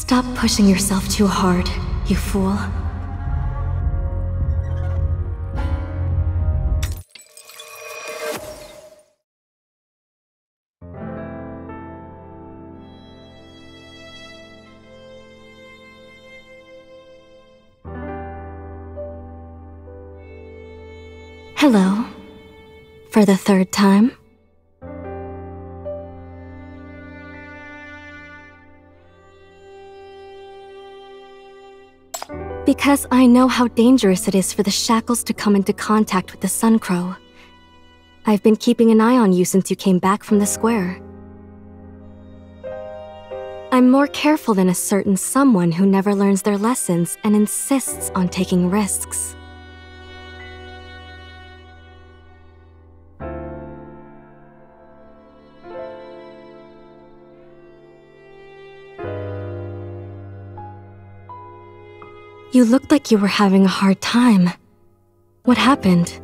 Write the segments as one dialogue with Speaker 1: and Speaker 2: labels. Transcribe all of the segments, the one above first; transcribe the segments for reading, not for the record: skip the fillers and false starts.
Speaker 1: Stop pushing yourself too hard, you fool. Hello. For the third time? Because I know how dangerous it is for the shackles to come into contact with the Sun Crow. I've been keeping an eye on you since you came back from the square. I'm more careful than a certain someone who never learns their lessons and insists on taking risks. You looked like you were having a hard time. What happened?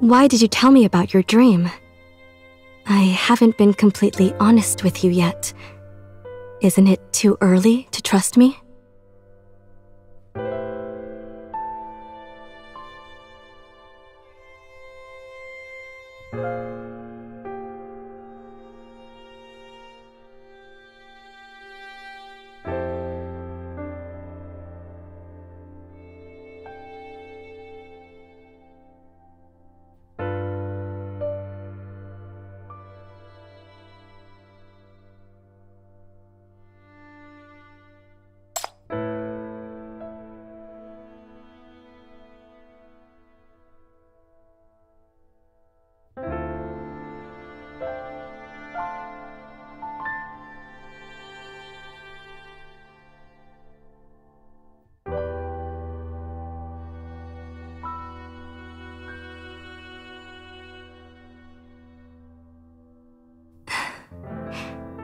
Speaker 1: Why did you tell me about your dream? I haven't been completely honest with you yet. Isn't it too early to trust me?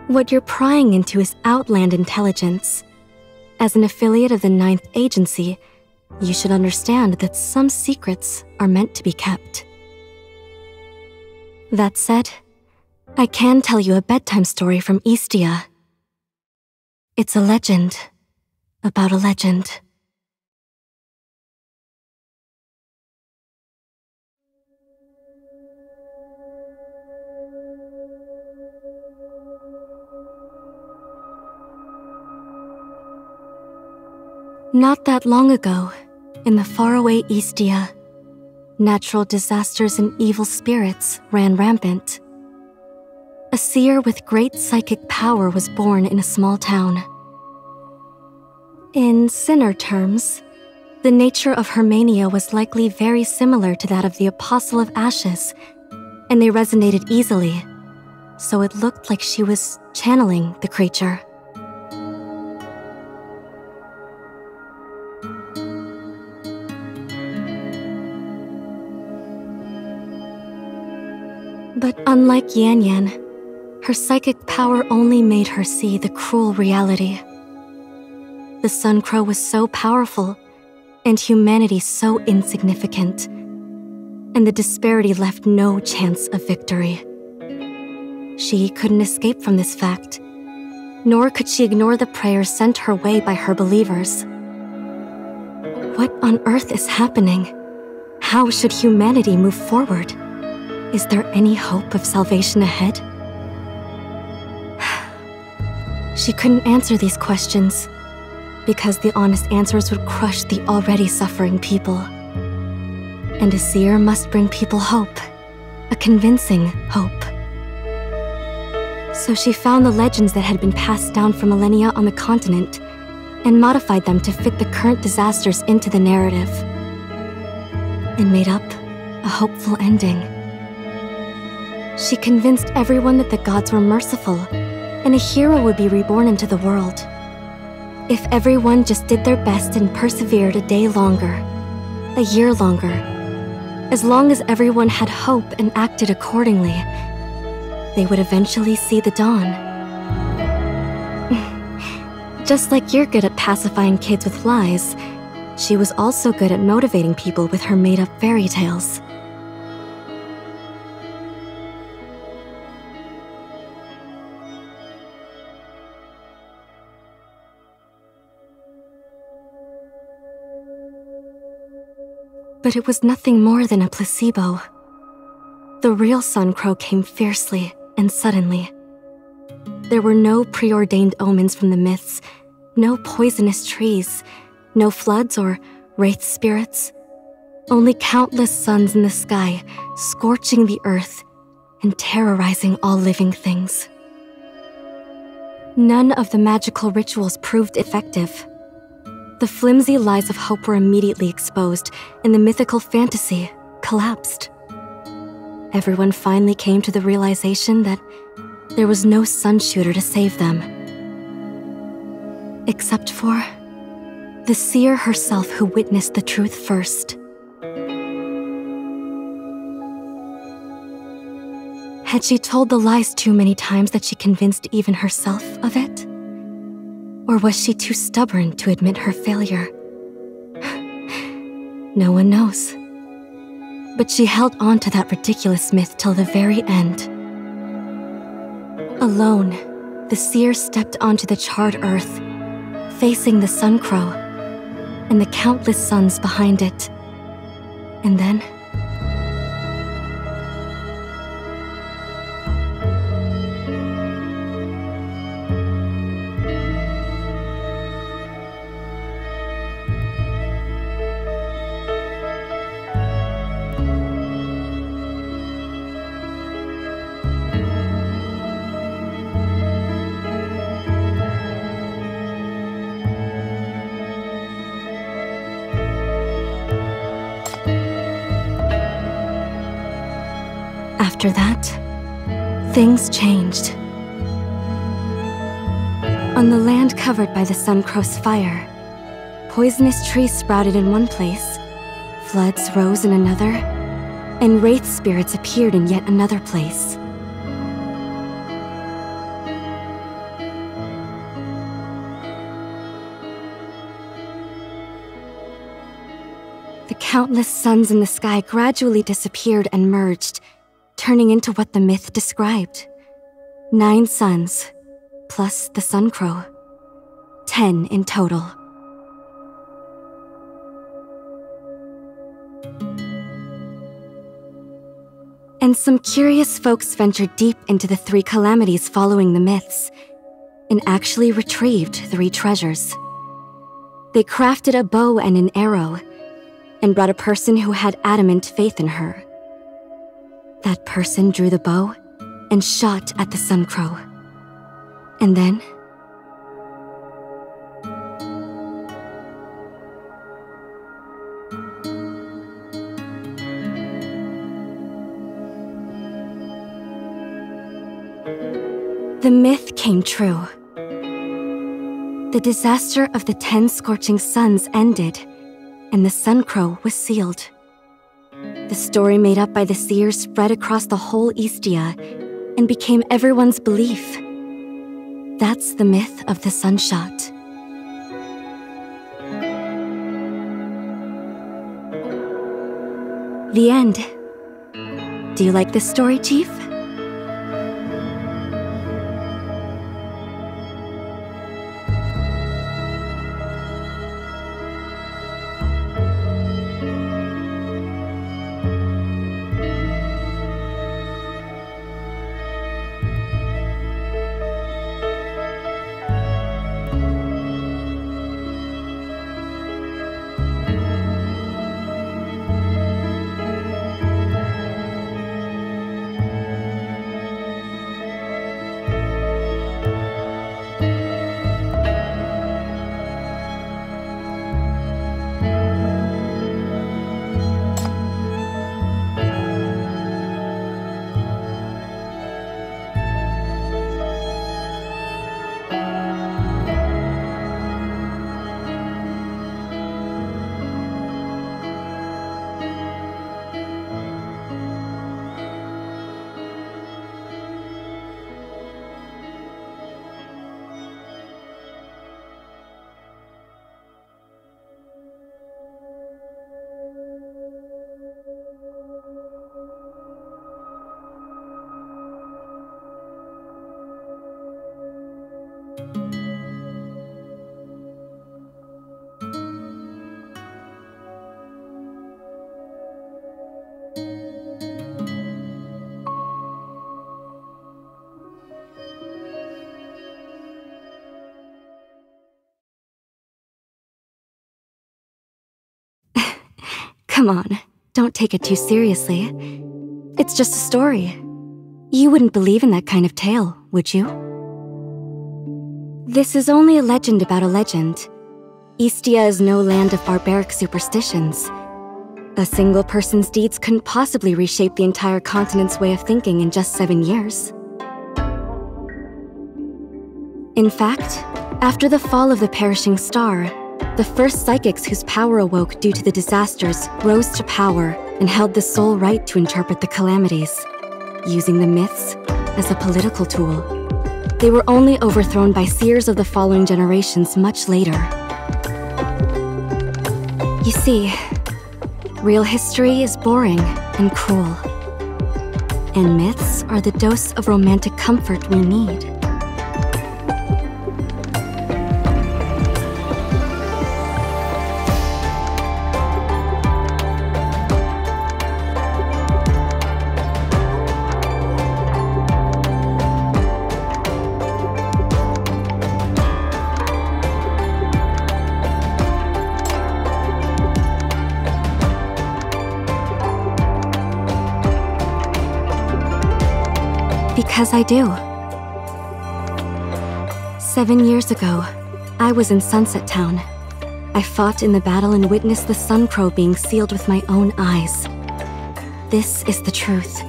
Speaker 1: What you're prying into is Outland intelligence. As an affiliate of the 9th Agency, you should understand that some secrets are meant to be kept. That said, I can tell you a bedtime story from Eastia. It's a legend about a legend. Not that long ago, in the faraway Eastia, natural disasters and evil spirits ran rampant. A seer with great psychic power was born in a small town. In Sinner terms, the nature of her mania was likely very similar to that of the Apostle of Ashes, and they resonated easily, so it looked like she was channeling the creature. But unlike Yan Yan, her psychic power only made her see the cruel reality. The Sun Crow was so powerful, and humanity so insignificant, and the disparity left no chance of victory. She couldn't escape from this fact, nor could she ignore the prayers sent her way by her believers. What on earth is happening? How should humanity move forward? Is there any hope of salvation ahead? She couldn't answer these questions because the honest answers would crush the already suffering people. And a seer must bring people hope, a convincing hope. So she found the legends that had been passed down for millennia on the continent and modified them to fit the current disasters into the narrative, and made up a hopeful ending. She convinced everyone that the gods were merciful and a hero would be reborn into the world. If everyone just did their best and persevered a day longer, a year longer, as long as everyone had hope and acted accordingly, they would eventually see the dawn. Just like you're good at pacifying kids with lies, she was also good at motivating people with her made-up fairy tales. But it was nothing more than a placebo. The real Sun Crow came fiercely and suddenly. There were no preordained omens from the myths, no poisonous trees, no floods or wraith spirits. Only countless suns in the sky, scorching the earth and terrorizing all living things. None of the magical rituals proved effective. The flimsy lies of hope were immediately exposed, and the mythical fantasy collapsed. Everyone finally came to the realization that there was no sun shooter to save them. Except for the seer herself who witnessed the truth first. Had she told the lies too many times that she convinced even herself of it? Or was she too stubborn to admit her failure? No one knows. But she held on to that ridiculous myth till the very end. Alone, the seer stepped onto the charred earth, facing the Sun Crow and the countless suns behind it. And then after that, things changed. On the land covered by the Sun Crow's fire, poisonous trees sprouted in one place, floods rose in another, and wraith spirits appeared in yet another place. The countless suns in the sky gradually disappeared and merged, turning into what the myth described. 9 suns, plus the Sun Crow. 10 in total. And some curious folks ventured deep into the 3 calamities following the myths, and actually retrieved 3 treasures. They crafted a bow and an arrow, and brought a person who had adamant faith in her. That person drew the bow and shot at the Sun Crow. And then the myth came true. The disaster of the 10 scorching suns ended, and the Sun Crow was sealed. The story made up by the seers spread across the whole Eastia and became everyone's belief. That's the myth of the Sunshot. The end. Do you like this story, Chief? Come on, don't take it too seriously. It's just a story. You wouldn't believe in that kind of tale, would you? This is only a legend about a legend. Istia is no land of barbaric superstitions. A single person's deeds couldn't possibly reshape the entire continent's way of thinking in just 7 years. In fact, after the fall of the perishing star, the first psychics whose power awoke due to the disasters rose to power and held the sole right to interpret the calamities, using the myths as a political tool. They were only overthrown by seers of the following generations much later. You see, real history is boring and cruel, and myths are the dose of romantic comfort we need. Because I do. 7 years ago, I was in Sunset Town. I fought in the battle and witnessed the Sun Crow being sealed with my own eyes. This is the truth,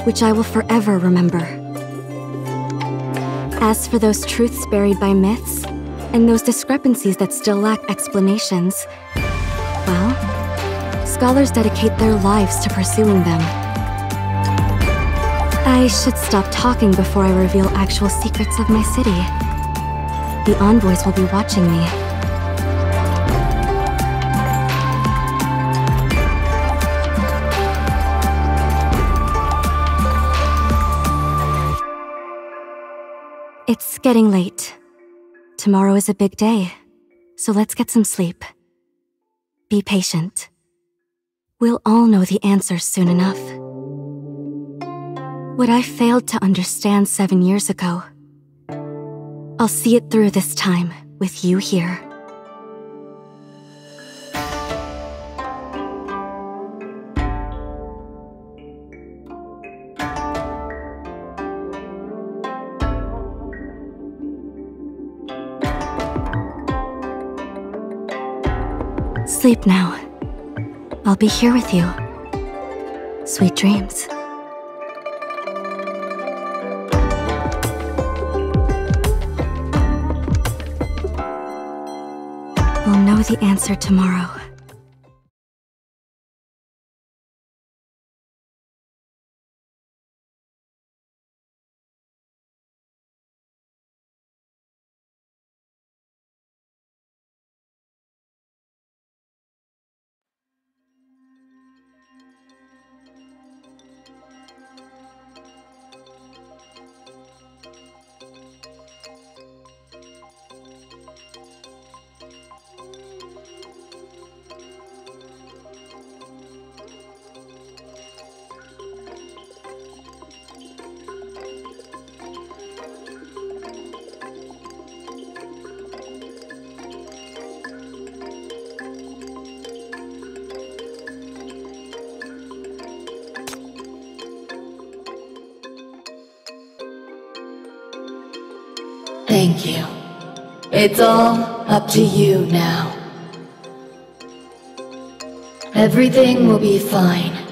Speaker 1: which I will forever remember. As for those truths buried by myths, and those discrepancies that still lack explanations, well, scholars dedicate their lives to pursuing them. I should stop talking before I reveal actual secrets of my city. The envoys will be watching me. It's getting late. Tomorrow is a big day, so let's get some sleep. Be patient. We'll all know the answers soon enough. What I failed to understand 7 years ago, I'll see it through this time with you here. Sleep now. I'll be here with you. Sweet dreams. We'll know the answer tomorrow.
Speaker 2: Thank you. It's all up to you now. Everything will be fine.